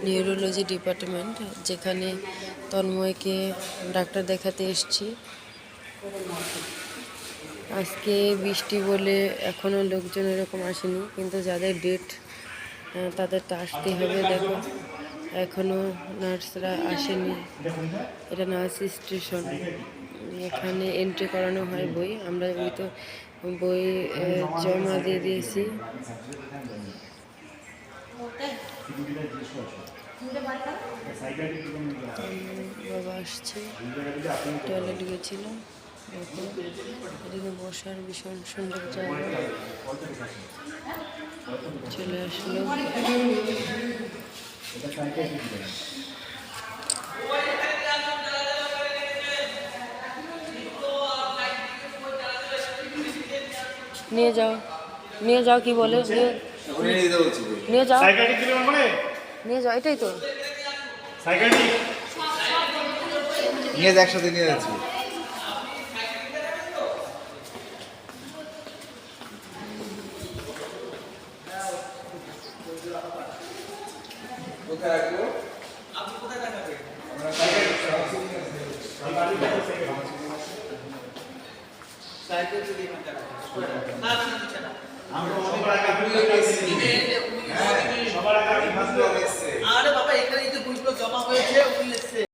Neurology department, যেখানে তন্ময়কে doctor দেখাতে এসেছি। আজকে বৃষ্টি বলে এখনও লোকজন এরকম আসেনি, কিন্তু যাদের ডেট তাদের তো আসতেই হবে। দেখো এখনও নার্সরা আসেনি। এটা নার্স স্টেশন, এখানে এন্ট্রি করানো হয় বই। আমরা ওই তো বই জমা দিয়ে দিয়েছি। বাবা আসছে, টয়লেট গেছিল। এদিকে বসার ভীষণ সুন্দর জায়গা, চলে আসলো। নিয়ে যাও, নিয়ে যাও, কি বলে নিয়ে যাও, নিয়ে যাও, এটাই তো নিয়ে একসাথে নিয়ে যাচ্ছি। কোথায় রাখবো? আপনি কোথায় দেখাবেন? সাইকেল যদি এখানটা রাখেন। না না, আমরা সবার আগে আপনি এসেছেন। হ্যাঁ, সবার আগে আপনি এসেছেন। আরে বাবা, এখানে এই যে বইগুলো জমা হয়েছে, উনি এসেছে।